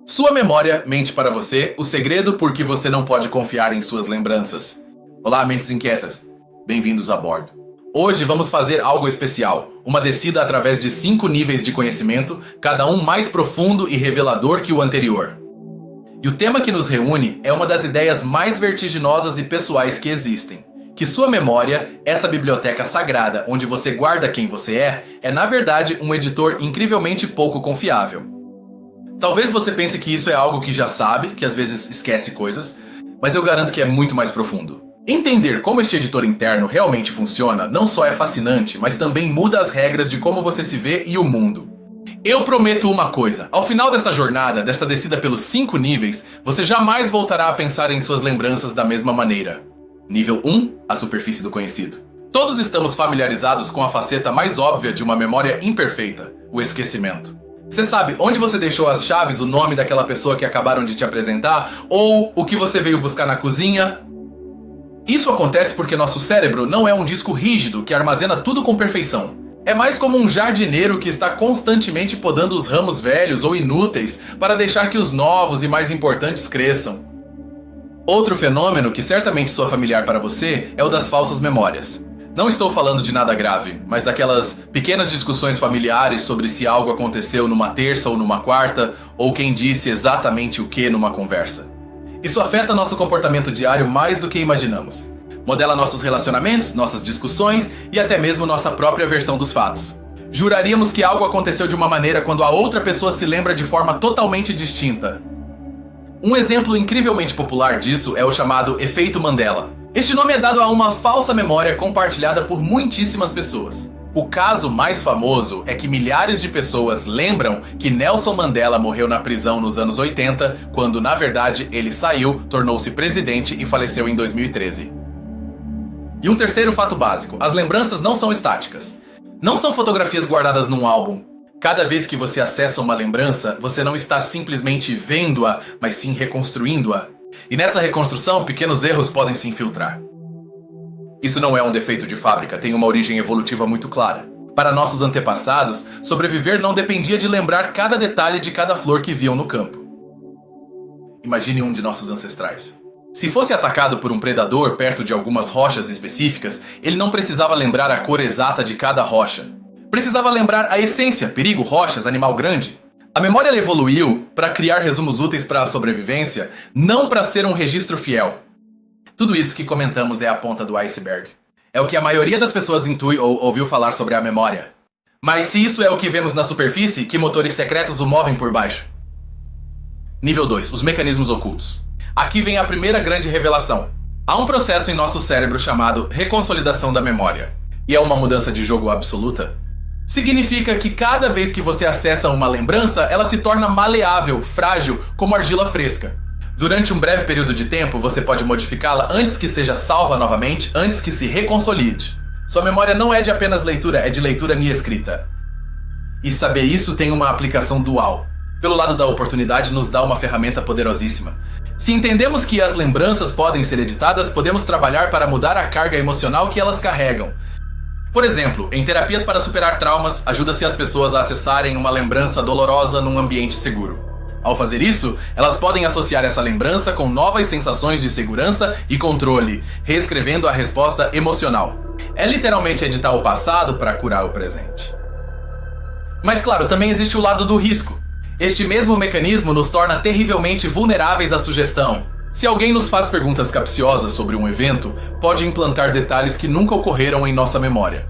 Sua memória mente para você o segredo por que você não pode confiar em suas lembranças. Olá, mentes inquietas. Bem-vindos a bordo. Hoje vamos fazer algo especial, uma descida através de 5 níveis de conhecimento, cada um mais profundo e revelador que o anterior. E o tema que nos reúne é uma das ideias mais vertiginosas e pessoais que existem. Que sua memória, essa biblioteca sagrada onde você guarda quem você é na verdade um editor incrivelmente pouco confiável. Talvez você pense que isso é algo que já sabe, que às vezes esquece coisas, mas eu garanto que é muito mais profundo. Entender como este editor interno realmente funciona não só é fascinante, mas também muda as regras de como você se vê e o mundo. Eu prometo uma coisa, ao final desta jornada, desta descida pelos 5 níveis, você jamais voltará a pensar em suas lembranças da mesma maneira. Nível 1, a superfície do conhecido. Todos estamos familiarizados com a faceta mais óbvia de uma memória imperfeita, o esquecimento. Você sabe onde você deixou as chaves, o nome daquela pessoa que acabaram de te apresentar, ou o que você veio buscar na cozinha? Isso acontece porque nosso cérebro não é um disco rígido que armazena tudo com perfeição. É mais como um jardineiro que está constantemente podando os ramos velhos ou inúteis para deixar que os novos e mais importantes cresçam. Outro fenômeno que certamente soa familiar para você é o das falsas memórias. Não estou falando de nada grave, mas daquelas pequenas discussões familiares sobre se algo aconteceu numa terça ou numa quarta, ou quem disse exatamente o que numa conversa. Isso afeta nosso comportamento diário mais do que imaginamos. Modela nossos relacionamentos, nossas discussões e até mesmo nossa própria versão dos fatos. Juraríamos que algo aconteceu de uma maneira quando a outra pessoa se lembra de forma totalmente distinta. Um exemplo incrivelmente popular disso é o chamado efeito Mandela. Este nome é dado a uma falsa memória compartilhada por muitíssimas pessoas. O caso mais famoso é que milhares de pessoas lembram que Nelson Mandela morreu na prisão nos anos 80, quando na verdade ele saiu, tornou-se presidente e faleceu em 2013. E um terceiro fato básico, as lembranças não são estáticas. Não são fotografias guardadas num álbum. Cada vez que você acessa uma lembrança, você não está simplesmente vendo-a, mas sim reconstruindo-a. E nessa reconstrução, pequenos erros podem se infiltrar. Isso não é um defeito de fábrica, tem uma origem evolutiva muito clara. Para nossos antepassados, sobreviver não dependia de lembrar cada detalhe de cada flor que viam no campo. Imagine um de nossos ancestrais. Se fosse atacado por um predador perto de algumas rochas específicas, ele não precisava lembrar a cor exata de cada rocha. Precisava lembrar a essência, perigo, rochas, animal grande. A memória evoluiu para criar resumos úteis para a sobrevivência, não para ser um registro fiel. Tudo isso que comentamos é a ponta do iceberg. É o que a maioria das pessoas intui ou ouviu falar sobre a memória. Mas se isso é o que vemos na superfície, que motores secretos o movem por baixo? Nível 2. Os mecanismos ocultos. Aqui vem a primeira grande revelação. Há um processo em nosso cérebro chamado reconsolidação da memória. E é uma mudança de jogo absoluta. Significa que cada vez que você acessa uma lembrança, ela se torna maleável, frágil, como argila fresca. Durante um breve período de tempo, você pode modificá-la antes que seja salva novamente, antes que se reconsolide. Sua memória não é de apenas leitura, é de leitura e escrita. E saber isso tem uma aplicação dual. Pelo lado da oportunidade, nos dá uma ferramenta poderosíssima. Se entendemos que as lembranças podem ser editadas, podemos trabalhar para mudar a carga emocional que elas carregam. Por exemplo, em terapias para superar traumas, ajuda-se as pessoas a acessarem uma lembrança dolorosa num ambiente seguro. Ao fazer isso, elas podem associar essa lembrança com novas sensações de segurança e controle, reescrevendo a resposta emocional. É literalmente editar o passado para curar o presente. Mas claro, também existe o lado do risco. Este mesmo mecanismo nos torna terrivelmente vulneráveis à sugestão. Se alguém nos faz perguntas capciosas sobre um evento, pode implantar detalhes que nunca ocorreram em nossa memória.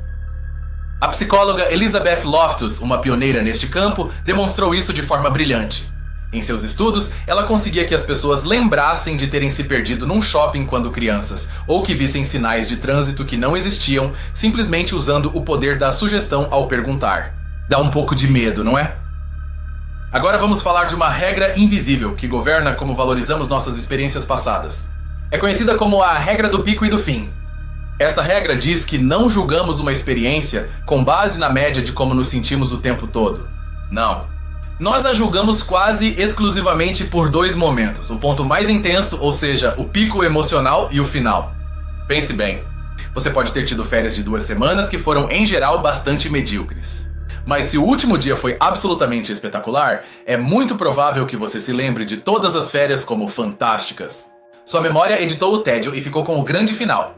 A psicóloga Elizabeth Loftus, uma pioneira neste campo, demonstrou isso de forma brilhante. Em seus estudos, ela conseguia que as pessoas lembrassem de terem se perdido num shopping quando crianças, ou que vissem sinais de trânsito que não existiam, simplesmente usando o poder da sugestão ao perguntar. Dá um pouco de medo, não é? Agora vamos falar de uma regra invisível que governa como valorizamos nossas experiências passadas. É conhecida como a regra do pico e do fim. Esta regra diz que não julgamos uma experiência com base na média de como nos sentimos o tempo todo. Não. Nós a julgamos quase exclusivamente por 2 momentos, o ponto mais intenso, ou seja, o pico emocional, e o final. Pense bem, você pode ter tido férias de 2 semanas que foram, em geral, bastante medíocres. Mas se o último dia foi absolutamente espetacular, é muito provável que você se lembre de todas as férias como fantásticas. Sua memória editou o tédio e ficou com o grande final.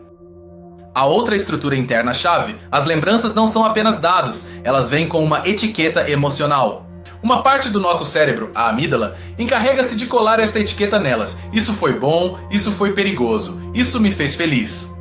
A outra estrutura interna chave, as lembranças não são apenas dados, elas vêm com uma etiqueta emocional. Uma parte do nosso cérebro, a amígdala, encarrega-se de colar esta etiqueta nelas. Isso foi bom, isso foi perigoso, isso me fez feliz.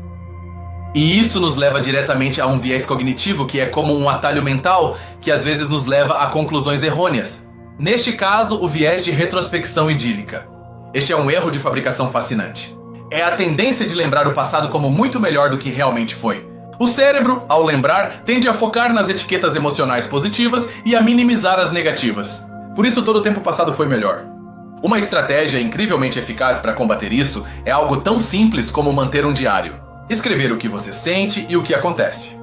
E isso nos leva diretamente a um viés cognitivo que é como um atalho mental que às vezes nos leva a conclusões errôneas. Neste caso, o viés de retrospecção idílica. Este é um erro de fabricação fascinante. É a tendência de lembrar o passado como muito melhor do que realmente foi. O cérebro, ao lembrar, tende a focar nas etiquetas emocionais positivas e a minimizar as negativas. Por isso todo o tempo passado foi melhor. Uma estratégia incrivelmente eficaz para combater isso é algo tão simples como manter um diário. Escrever o que você sente e o que acontece.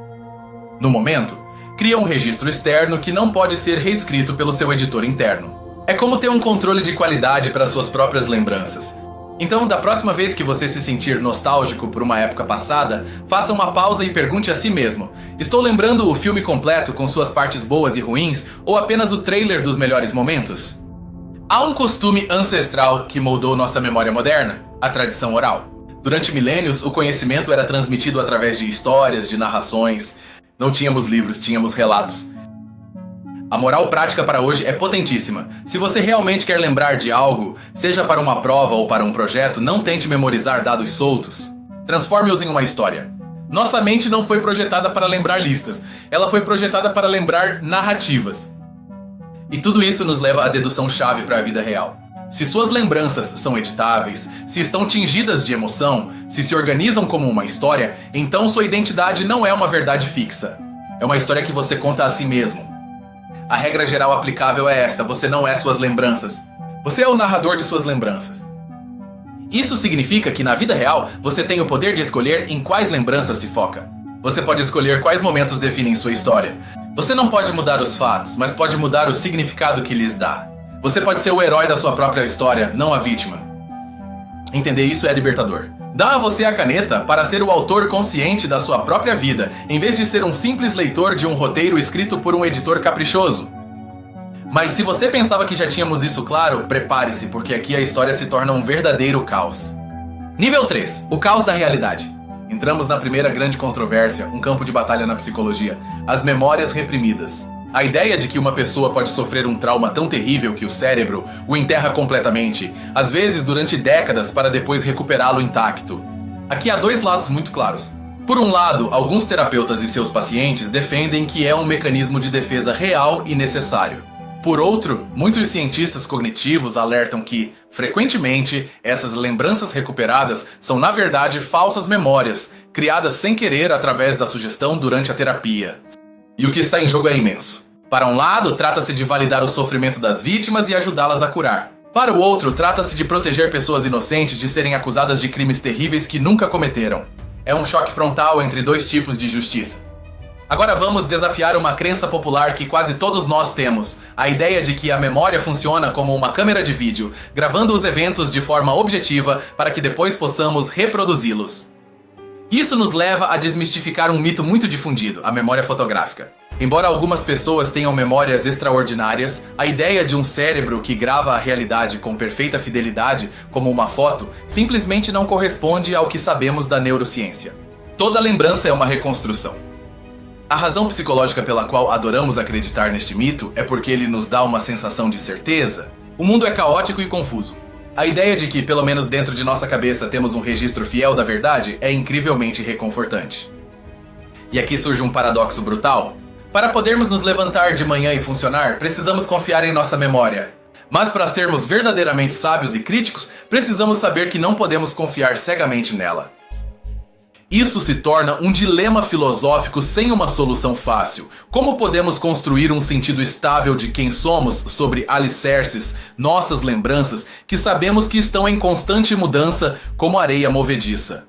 No momento, cria um registro externo que não pode ser reescrito pelo seu editor interno. É como ter um controle de qualidade para suas próprias lembranças. Então, da próxima vez que você se sentir nostálgico por uma época passada, faça uma pausa e pergunte a si mesmo: estou lembrando o filme completo com suas partes boas e ruins ou apenas o trailer dos melhores momentos? Há um costume ancestral que moldou nossa memória moderna: a tradição oral. Durante milênios, o conhecimento era transmitido através de histórias, de narrações. Não tínhamos livros, tínhamos relatos. A moral prática para hoje é potentíssima. Se você realmente quer lembrar de algo, seja para uma prova ou para um projeto, não tente memorizar dados soltos. Transforme-os em uma história. Nossa mente não foi projetada para lembrar listas, ela foi projetada para lembrar narrativas. E tudo isso nos leva à dedução-chave para a vida real. Se suas lembranças são editáveis, se estão tingidas de emoção, se organizam como uma história, então sua identidade não é uma verdade fixa. É uma história que você conta a si mesmo. A regra geral aplicável é esta: você não é suas lembranças. Você é o narrador de suas lembranças. Isso significa que na vida real, você tem o poder de escolher em quais lembranças se foca. Você pode escolher quais momentos definem sua história. Você não pode mudar os fatos, mas pode mudar o significado que lhes dá. Você pode ser o herói da sua própria história, não a vítima. Entender isso é libertador. Dá a você a caneta para ser o autor consciente da sua própria vida, em vez de ser um simples leitor de um roteiro escrito por um editor caprichoso. Mas se você pensava que já tínhamos isso claro, prepare-se, porque aqui a história se torna um verdadeiro caos. Nível 3. O caos da realidade. Entramos na primeira grande controvérsia, um campo de batalha na psicologia: as memórias reprimidas. A ideia de que uma pessoa pode sofrer um trauma tão terrível que o cérebro o enterra completamente, às vezes durante décadas, para depois recuperá-lo intacto. Aqui há dois lados muito claros. Por um lado, alguns terapeutas e seus pacientes defendem que é um mecanismo de defesa real e necessário. Por outro, muitos cientistas cognitivos alertam que, frequentemente, essas lembranças recuperadas são na verdade falsas memórias, criadas sem querer através da sugestão durante a terapia. E o que está em jogo é imenso. Para um lado, trata-se de validar o sofrimento das vítimas e ajudá-las a curar. Para o outro, trata-se de proteger pessoas inocentes de serem acusadas de crimes terríveis que nunca cometeram. É um choque frontal entre dois tipos de justiça. Agora vamos desafiar uma crença popular que quase todos nós temos: a ideia de que a memória funciona como uma câmera de vídeo, gravando os eventos de forma objetiva para que depois possamos reproduzi-los. Isso nos leva a desmistificar um mito muito difundido: a memória fotográfica. Embora algumas pessoas tenham memórias extraordinárias, a ideia de um cérebro que grava a realidade com perfeita fidelidade, como uma foto, simplesmente não corresponde ao que sabemos da neurociência. Toda lembrança é uma reconstrução. A razão psicológica pela qual adoramos acreditar neste mito é porque ele nos dá uma sensação de certeza. O mundo é caótico e confuso. A ideia de que, pelo menos dentro de nossa cabeça, temos um registro fiel da verdade é incrivelmente reconfortante. E aqui surge um paradoxo brutal. Para podermos nos levantar de manhã e funcionar, precisamos confiar em nossa memória. Mas para sermos verdadeiramente sábios e críticos, precisamos saber que não podemos confiar cegamente nela. Isso se torna um dilema filosófico sem uma solução fácil. Como podemos construir um sentido estável de quem somos sobre alicerces, nossas lembranças, que sabemos que estão em constante mudança como areia movediça?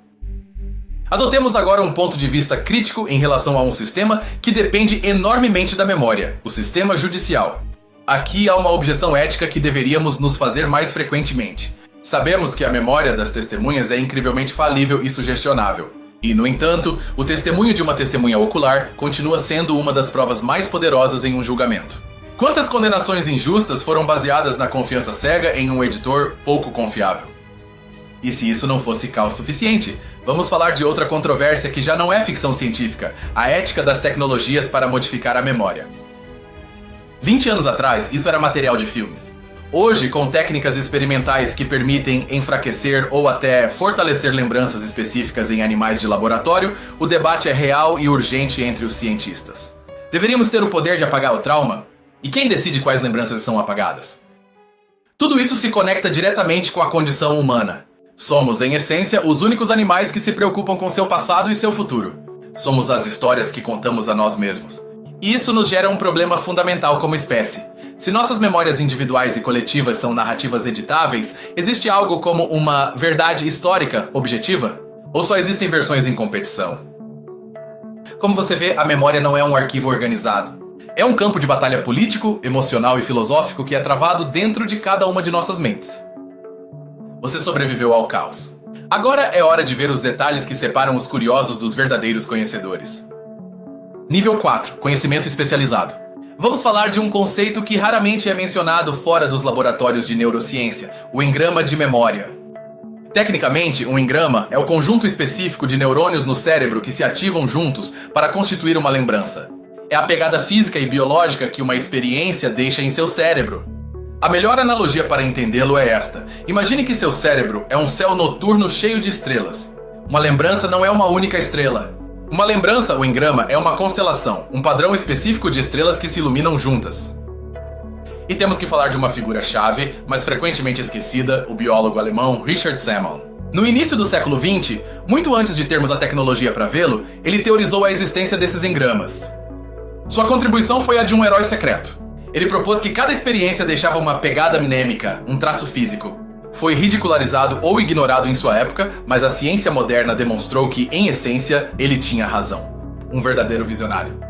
Adotemos agora um ponto de vista crítico em relação a um sistema que depende enormemente da memória: o sistema judicial. Aqui há uma objeção ética que deveríamos nos fazer mais frequentemente. Sabemos que a memória das testemunhas é incrivelmente falível e sugestionável. E, no entanto, o testemunho de uma testemunha ocular continua sendo uma das provas mais poderosas em um julgamento. Quantas condenações injustas foram baseadas na confiança cega em um editor pouco confiável? E se isso não fosse caos suficiente, vamos falar de outra controvérsia que já não é ficção científica, a ética das tecnologias para modificar a memória. 20 anos atrás, isso era material de filmes. Hoje, com técnicas experimentais que permitem enfraquecer ou até fortalecer lembranças específicas em animais de laboratório, o debate é real e urgente entre os cientistas. Deveríamos ter o poder de apagar o trauma? E quem decide quais lembranças são apagadas? Tudo isso se conecta diretamente com a condição humana. Somos, em essência, os únicos animais que se preocupam com seu passado e seu futuro. Somos as histórias que contamos a nós mesmos. E isso nos gera um problema fundamental como espécie. Se nossas memórias individuais e coletivas são narrativas editáveis, existe algo como uma verdade histórica objetiva? Ou só existem versões em competição? Como você vê, a memória não é um arquivo organizado. É um campo de batalha político, emocional e filosófico que é travado dentro de cada uma de nossas mentes. Você sobreviveu ao caos. Agora é hora de ver os detalhes que separam os curiosos dos verdadeiros conhecedores. Nível 4. Conhecimento especializado. Vamos falar de um conceito que raramente é mencionado fora dos laboratórios de neurociência, o engrama de memória. Tecnicamente, um engrama é o conjunto específico de neurônios no cérebro que se ativam juntos para constituir uma lembrança. É a pegada física e biológica que uma experiência deixa em seu cérebro. A melhor analogia para entendê-lo é esta. Imagine que seu cérebro é um céu noturno cheio de estrelas. Uma lembrança não é uma única estrela. Uma lembrança, o engrama, é uma constelação, um padrão específico de estrelas que se iluminam juntas. E temos que falar de uma figura-chave, mas frequentemente esquecida, o biólogo alemão Richard Semon. No início do século XX, muito antes de termos a tecnologia para vê-lo, ele teorizou a existência desses engramas. Sua contribuição foi a de um herói secreto. Ele propôs que cada experiência deixava uma pegada mnêmica, um traço físico. Foi ridicularizado ou ignorado em sua época, mas a ciência moderna demonstrou que, em essência, ele tinha razão. Um verdadeiro visionário.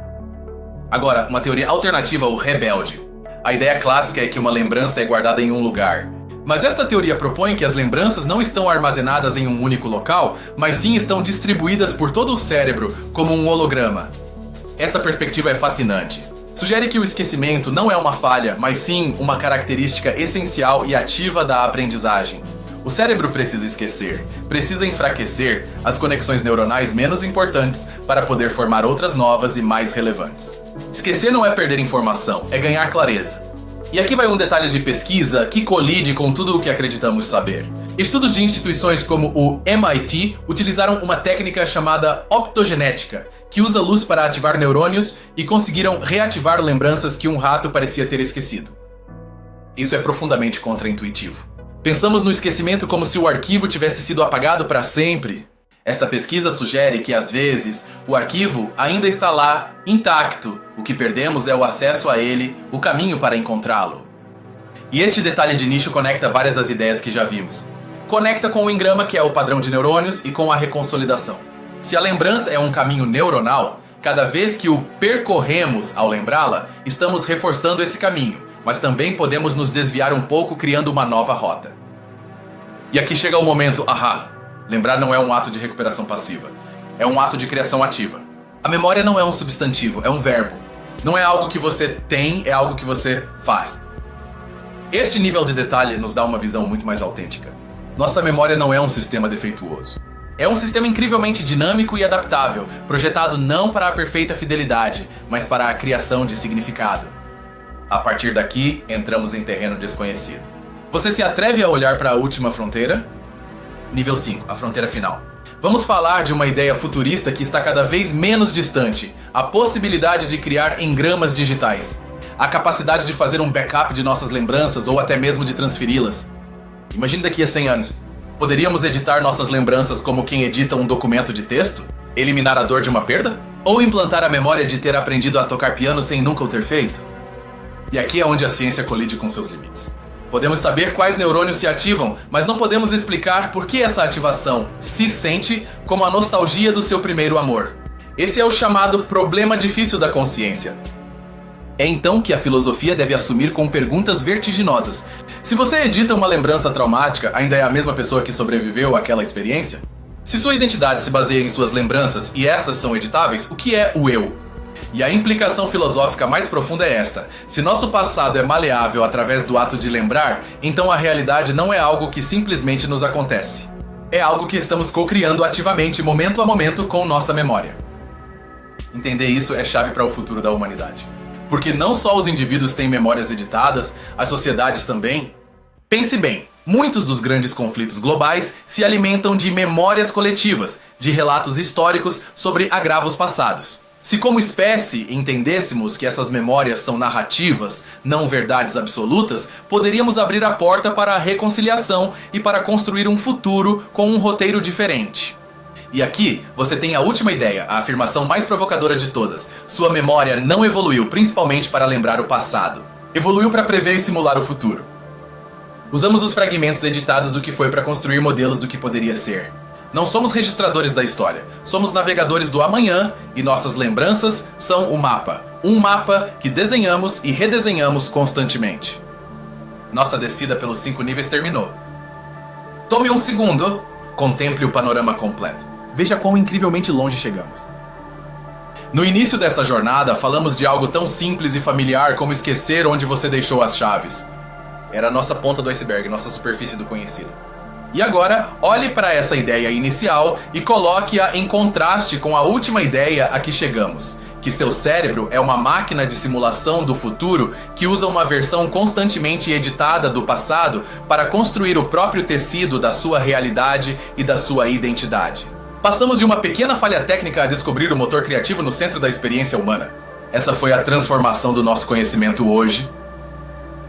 Agora, uma teoria alternativa ao rebelde. A ideia clássica é que uma lembrança é guardada em um lugar. Mas esta teoria propõe que as lembranças não estão armazenadas em um único local, mas sim estão distribuídas por todo o cérebro, como um holograma. Esta perspectiva é fascinante. Sugere que o esquecimento não é uma falha, mas sim uma característica essencial e ativa da aprendizagem. O cérebro precisa esquecer, precisa enfraquecer as conexões neuronais menos importantes para poder formar outras novas e mais relevantes. Esquecer não é perder informação, é ganhar clareza. E aqui vai um detalhe de pesquisa que colide com tudo o que acreditamos saber. Estudos de instituições como o MIT utilizaram uma técnica chamada optogenética, que usa luz para ativar neurônios e conseguiram reativar lembranças que um rato parecia ter esquecido. Isso é profundamente contraintuitivo. Pensamos no esquecimento como se o arquivo tivesse sido apagado para sempre. Esta pesquisa sugere que, às vezes, o arquivo ainda está lá, intacto. O que perdemos é o acesso a ele, o caminho para encontrá-lo. E este detalhe de nicho conecta várias das ideias que já vimos. Conecta com o engrama, que é o padrão de neurônios, e com a reconsolidação. Se a lembrança é um caminho neuronal, cada vez que o percorremos ao lembrá-la, estamos reforçando esse caminho, mas também podemos nos desviar um pouco criando uma nova rota. E aqui chega o momento, ahá! Lembrar não é um ato de recuperação passiva, é um ato de criação ativa. A memória não é um substantivo, é um verbo. Não é algo que você tem, é algo que você faz. Este nível de detalhe nos dá uma visão muito mais autêntica. Nossa memória não é um sistema defeituoso. É um sistema incrivelmente dinâmico e adaptável, projetado não para a perfeita fidelidade, mas para a criação de significado. A partir daqui, entramos em terreno desconhecido. Você se atreve a olhar para a última fronteira? Nível 5, a fronteira final. Vamos falar de uma ideia futurista que está cada vez menos distante, a possibilidade de criar engramas digitais. A capacidade de fazer um backup de nossas lembranças ou até mesmo de transferi-las. Imagine daqui a 100 anos. Poderíamos editar nossas lembranças como quem edita um documento de texto? Eliminar a dor de uma perda? Ou implantar a memória de ter aprendido a tocar piano sem nunca o ter feito? E aqui é onde a ciência colide com seus limites. Podemos saber quais neurônios se ativam, mas não podemos explicar por que essa ativação se sente como a nostalgia do seu primeiro amor. Esse é o chamado problema difícil da consciência. É então que a filosofia deve assumir com perguntas vertiginosas. Se você edita uma lembrança traumática, ainda é a mesma pessoa que sobreviveu àquela experiência? Se sua identidade se baseia em suas lembranças e estas são editáveis, o que é o eu? E a implicação filosófica mais profunda é esta: se nosso passado é maleável através do ato de lembrar, então a realidade não é algo que simplesmente nos acontece. É algo que estamos co-criando ativamente, momento a momento, com nossa memória. Entender isso é chave para o futuro da humanidade. Porque não só os indivíduos têm memórias editadas, as sociedades também. Pense bem, muitos dos grandes conflitos globais se alimentam de memórias coletivas, de relatos históricos sobre agravos passados. Se como espécie entendêssemos que essas memórias são narrativas, não verdades absolutas, poderíamos abrir a porta para a reconciliação e para construir um futuro com um roteiro diferente. E aqui você tem a última ideia, a afirmação mais provocadora de todas. Sua memória não evoluiu principalmente para lembrar o passado. Evoluiu para prever e simular o futuro. Usamos os fragmentos editados do que foi para construir modelos do que poderia ser. Não somos registradores da história, somos navegadores do amanhã e nossas lembranças são o mapa. Um mapa que desenhamos e redesenhamos constantemente. Nossa descida pelos 5 níveis terminou. Tome um segundo, contemple o panorama completo. Veja quão incrivelmente longe chegamos. No início desta jornada, falamos de algo tão simples e familiar como esquecer onde você deixou as chaves. Era a nossa ponta do iceberg, nossa superfície do conhecido. E agora, olhe para essa ideia inicial e coloque-a em contraste com a última ideia a que chegamos, que seu cérebro é uma máquina de simulação do futuro que usa uma versão constantemente editada do passado para construir o próprio tecido da sua realidade e da sua identidade. Passamos de uma pequena falha técnica a descobrir o motor criativo no centro da experiência humana. Essa foi a transformação do nosso conhecimento hoje.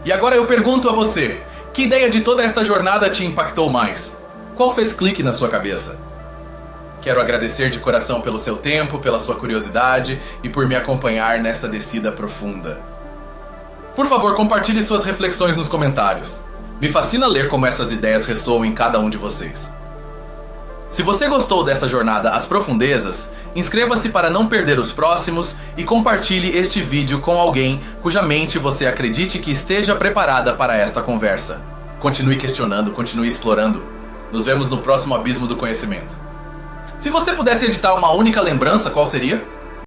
E agora eu pergunto a você, que ideia de toda esta jornada te impactou mais? Qual fez clique na sua cabeça? Quero agradecer de coração pelo seu tempo, pela sua curiosidade e por me acompanhar nesta descida profunda. Por favor, compartilhe suas reflexões nos comentários. Me fascina ler como essas ideias ressoam em cada um de vocês. Se você gostou dessa jornada às profundezas, inscreva-se para não perder os próximos e compartilhe este vídeo com alguém cuja mente você acredite que esteja preparada para esta conversa. Continue questionando, continue explorando. Nos vemos no próximo abismo do conhecimento. Se você pudesse editar uma única lembrança, qual seria?